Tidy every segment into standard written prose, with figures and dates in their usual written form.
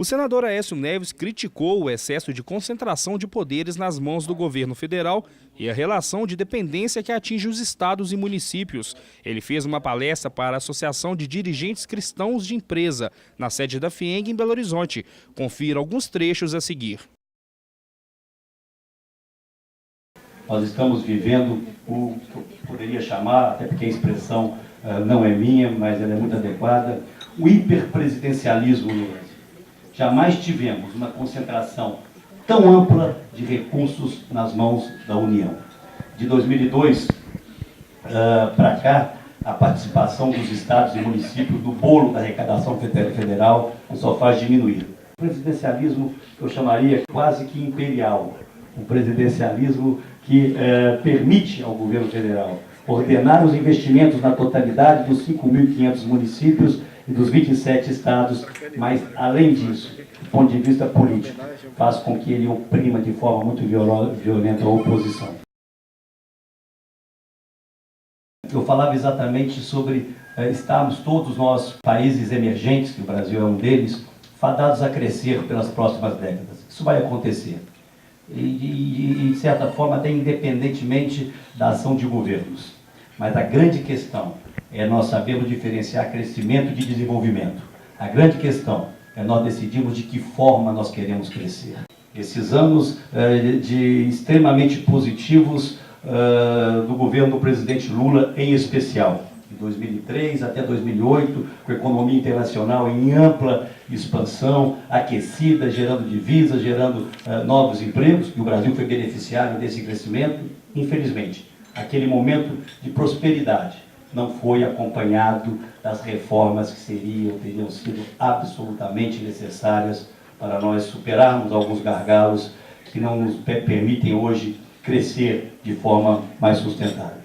O senador Aécio Neves criticou o excesso de concentração de poderes nas mãos do governo federal e a relação de dependência que atinge os estados e municípios. Ele fez uma palestra para a Associação de Dirigentes Cristãos de Empresa, na sede da FIENG em Belo Horizonte. Confira alguns trechos a seguir. Nós estamos vivendo o que eu poderia chamar, até porque a expressão não é minha, mas ela é muito adequada, o hiperpresidencialismo no Brasil. Jamais tivemos uma concentração tão ampla de recursos nas mãos da União. De 2002 para cá, a participação dos estados e municípios do bolo da arrecadação federal só faz diminuir. O presidencialismo eu chamaria quase que imperial. Um presidencialismo que permite ao governo federal ordenar os investimentos na totalidade dos 5.500 municípios e dos 27 estados, mas, além disso, do ponto de vista político, faz com que ele oprima de forma muito violenta a oposição. Eu falava exatamente sobre estarmos todos nós, países emergentes, que o Brasil é um deles, fadados a crescer pelas próximas décadas. Isso vai acontecer. E de certa forma, até independentemente da ação de governos. Mas a grande questão é nós sabermos diferenciar crescimento de desenvolvimento. A grande questão é nós decidirmos de que forma nós queremos crescer. Esses anos extremamente positivos do governo do presidente Lula, em especial, de 2003 até 2008, com a economia internacional em ampla expansão, aquecida, gerando divisas, gerando novos empregos, e o Brasil foi beneficiário desse crescimento. Infelizmente, aquele momento de prosperidade não foi acompanhado das reformas que teriam sido absolutamente necessárias para nós superarmos alguns gargalos que não nos permitem hoje crescer de forma mais sustentável.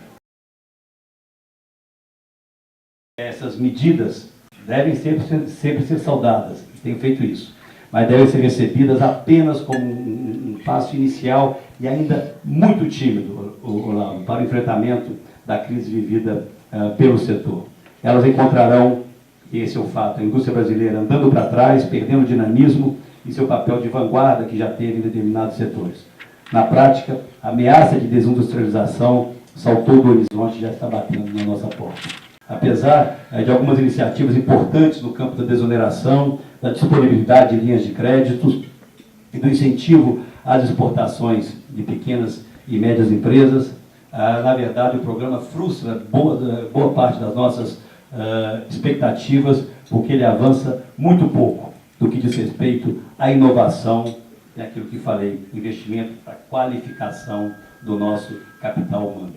Essas medidas devem sempre ser saudadas, tenho feito isso, mas devem ser recebidas apenas como um passo inicial e ainda muito tímido, Olavo, para o enfrentamento da crise vivida pelo setor. Elas encontrarão, e esse é o fato, a indústria brasileira andando para trás, perdendo dinamismo e seu papel de vanguarda que já teve em determinados setores. Na prática, a ameaça de desindustrialização saltou do horizonte e já está batendo na nossa porta. Apesar de algumas iniciativas importantes no campo da desoneração, da disponibilidade de linhas de créditos e do incentivo às exportações de pequenas e médias empresas, na verdade o programa frustra boa parte das nossas expectativas, porque ele avança muito pouco do que diz respeito à inovação e aquilo que falei, investimento para a qualificação do nosso capital humano.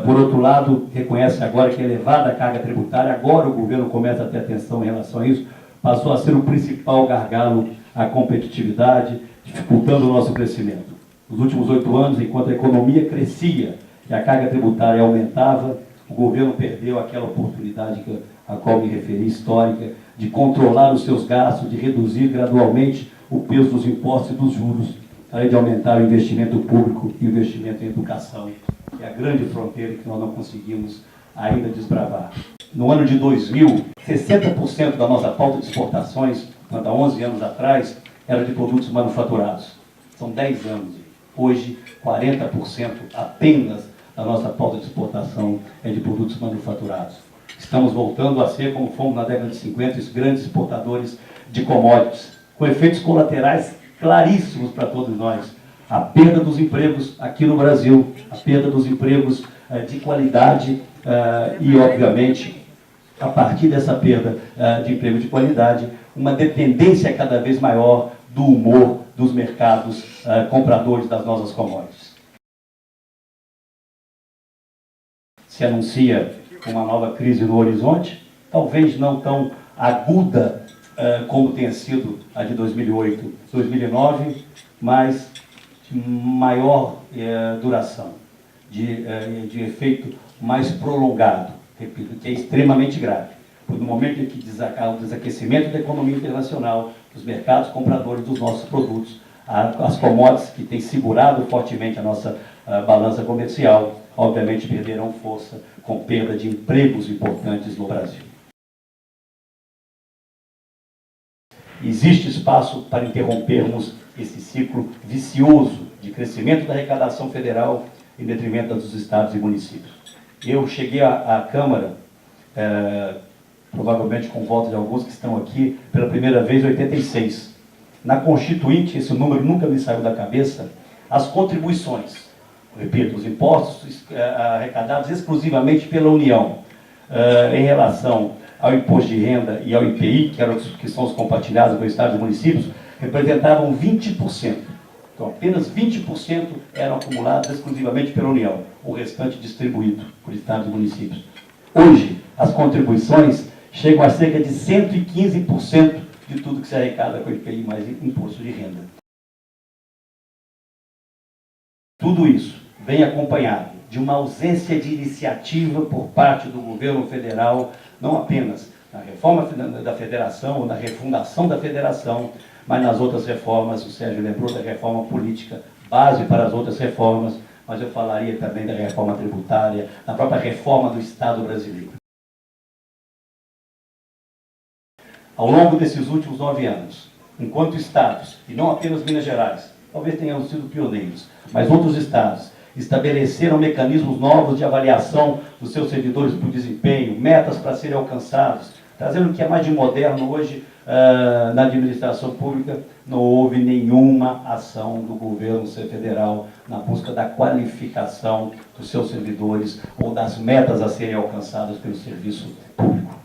Por outro lado, reconhece agora que a elevada carga tributária, agora o governo começa a ter atenção em relação a isso, passou a ser o principal gargalo à competitividade, dificultando o nosso crescimento. Nos últimos 8 anos, enquanto a economia crescia e a carga tributária aumentava, o governo perdeu aquela oportunidade a qual me referi, histórica, de controlar os seus gastos, de reduzir gradualmente o peso dos impostos e dos juros, além de aumentar o investimento público e o investimento em educação, que é a grande fronteira que nós não conseguimos ainda desbravar. No ano de 2000, 60% da nossa pauta de exportações, quando há 11 anos atrás, era de produtos manufaturados. São 10 anos. Hoje, 40% apenas da nossa pauta de exportação é de produtos manufaturados. Estamos voltando a ser, como fomos na década de 50, os grandes exportadores de commodities, com efeitos colaterais claríssimos para todos nós. A perda dos empregos aqui no Brasil, a perda dos empregos de qualidade e, obviamente, a partir dessa perda de emprego de qualidade, uma dependência cada vez maior do humor dos mercados compradores das nossas commodities. Se anuncia uma nova crise no horizonte, talvez não tão aguda como tenha sido a de 2008, 2009, mas de maior duração, de efeito mais prolongado, repito, que é extremamente grave. Porque no momento em que há o desaquecimento da economia internacional, dos mercados compradores dos nossos produtos, as commodities que têm segurado fortemente a nossa balança comercial, obviamente perderão força com perda de empregos importantes no Brasil. existe espaço para interrompermos esse ciclo vicioso de crescimento da arrecadação federal em detrimento dos estados e municípios. Eu cheguei à Câmara, provavelmente com volta de alguns que estão aqui, pela primeira vez em 86. Na Constituinte, esse número nunca me saiu da cabeça, as contribuições, repito, os impostos arrecadados exclusivamente pela União, em relação ao imposto de renda e ao IPI, que são os compartilhados com estados e municípios, representavam 20%. Então, apenas 20% eram acumulados exclusivamente pela União, o restante distribuído por estados e municípios. Hoje, as contribuições chegam a cerca de 115% de tudo que se arrecada com o IPI mais imposto de renda. Tudo isso vem acompanhado de uma ausência de iniciativa por parte do governo federal, não apenas na reforma da federação ou na refundação da federação, mas nas outras reformas. O Sérgio lembrou da reforma política, base para as outras reformas, mas eu falaria também da reforma tributária, da própria reforma do Estado brasileiro. Ao longo desses últimos 9 anos, enquanto estados, e não apenas Minas Gerais, talvez tenham sido pioneiros, mas outros estados estabeleceram mecanismos novos de avaliação dos seus servidores por desempenho, metas para serem alcançados, trazendo o que é mais de moderno hoje na administração pública. Não houve nenhuma ação do governo federal na busca da qualificação dos seus servidores ou das metas a serem alcançadas pelo serviço público.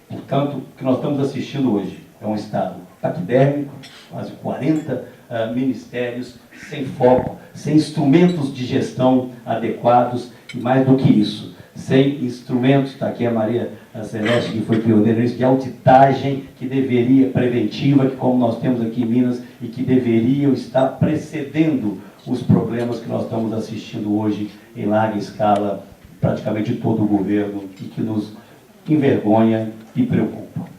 Portanto, o que nós estamos assistindo hoje é um Estado paquidérmico, quase 40 ministérios, sem foco, sem instrumentos de gestão adequados e, mais do que isso, sem instrumentos, está aqui a Maria Celeste, que foi pioneira nisso, de auditagem que deveria, preventiva, que como nós temos aqui em Minas, e que deveriam estar precedendo os problemas que nós estamos assistindo hoje em larga escala, praticamente todo o governo, e que nos envergonha e preocupa.